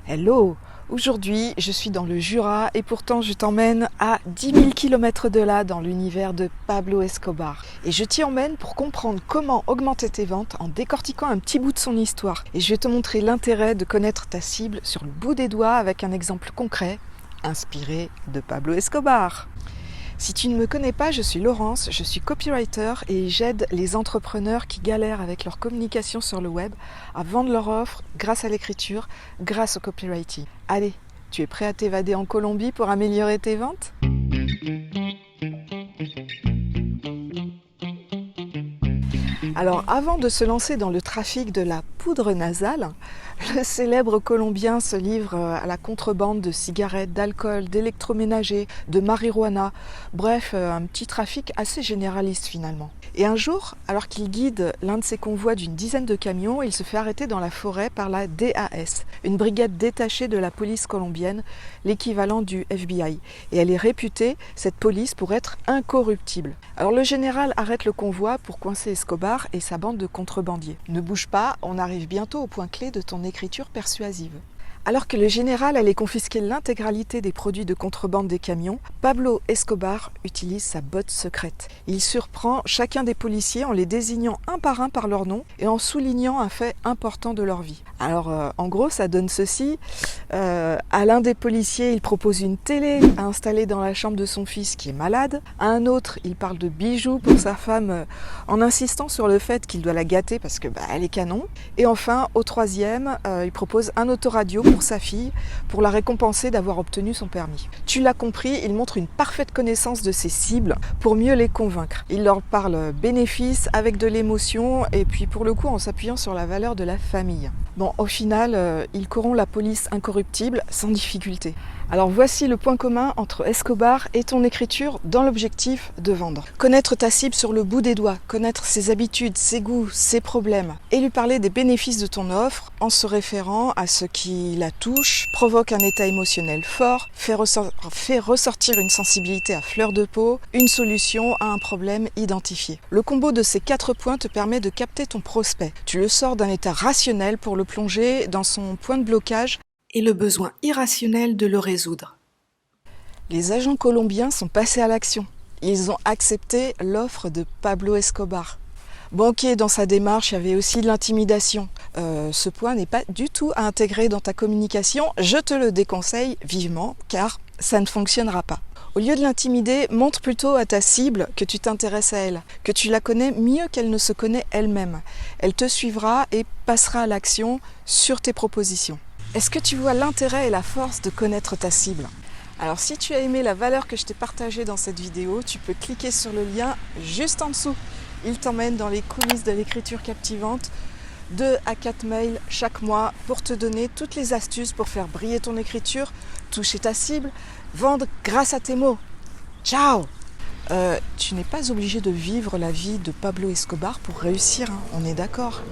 Hello! Aujourd'hui, je suis dans le Jura et pourtant je t'emmène à 10 000 km de là dans l'univers de Pablo Escobar. Et je t'y emmène pour comprendre comment augmenter tes ventes en décortiquant un petit bout de son histoire. Et je vais te montrer l'intérêt de connaître ta cible sur le bout des doigts avec un exemple concret inspiré de Pablo Escobar. Si tu ne me connais pas, je suis Laurence, je suis copywriter et j'aide les entrepreneurs qui galèrent avec leur communication sur le web à vendre leur offre grâce à l'écriture, grâce au copywriting. Allez, tu es prêt à t'évader en Colombie pour améliorer tes ventes ? Alors avant de se lancer dans le trafic de la poudre nasale, le célèbre Colombien se livre à la contrebande de cigarettes, d'alcool, d'électroménager, de marijuana, bref, un petit trafic assez généraliste finalement. Et un jour, alors qu'il guide l'un de ses convois d'une dizaine de camions, il se fait arrêter dans la forêt par la DAS, une brigade détachée de la police colombienne, l'équivalent du FBI. Et elle est réputée, cette police, pour être incorruptible. Alors le général arrête le convoi pour coincer Escobar et sa bande de contrebandiers. Ne bouge pas, on arrive bientôt au point clé de ton écriture persuasive. Alors que le général allait confisquer l'intégralité des produits de contrebande des camions, Pablo Escobar utilise sa botte secrète. Il surprend chacun des policiers en les désignant un par un par leur nom et en soulignant un fait important de leur vie. Alors en gros ça donne ceci, à l'un des policiers il propose une télé à installer dans la chambre de son fils qui est malade, à un autre il parle de bijoux pour sa femme en insistant sur le fait qu'il doit la gâter parce que elle est canon, et enfin au troisième il propose un autoradio pour sa fille, pour la récompenser d'avoir obtenu son permis. Tu l'as compris, il montre une parfaite connaissance de ses cibles pour mieux les convaincre. Il leur parle bénéfices avec de l'émotion et puis pour le coup en s'appuyant sur la valeur de la famille. Bon, au final, il corrompt la police incorruptible sans difficulté. Alors voici le point commun entre Escobar et ton écriture dans l'objectif de vendre. Connaître ta cible sur le bout des doigts, connaître ses habitudes, ses goûts, ses problèmes et lui parler des bénéfices de ton offre en se référant à ce qui la touche, provoque un état émotionnel fort, fait ressortir une sensibilité à fleur de peau, une solution à un problème identifié. Le combo de ces 4 points te permet de capter ton prospect. Tu le sors d'un état rationnel pour le plonger dans son point de blocage et le besoin irrationnel de le résoudre. Les agents colombiens sont passés à l'action. Ils ont accepté l'offre de Pablo Escobar. Bon, ok, dans sa démarche, il y avait aussi de l'intimidation. Ce point n'est pas du tout à intégrer dans ta communication. Je te le déconseille vivement, car ça ne fonctionnera pas. Au lieu de l'intimider, montre plutôt à ta cible que tu t'intéresses à elle, que tu la connais mieux qu'elle ne se connaît elle-même. Elle te suivra et passera à l'action sur tes propositions. Est-ce que tu vois l'intérêt et la force de connaître ta cible ? Alors si tu as aimé la valeur que je t'ai partagée dans cette vidéo, tu peux cliquer sur le lien juste en dessous. Il t'emmène dans les coulisses de l'écriture captivante, 2 à 4 mails chaque mois pour te donner toutes les astuces pour faire briller ton écriture, toucher ta cible, vendre grâce à tes mots. Ciao ! Tu n'es pas obligé de vivre la vie de Pablo Escobar pour réussir, hein, on est d'accord.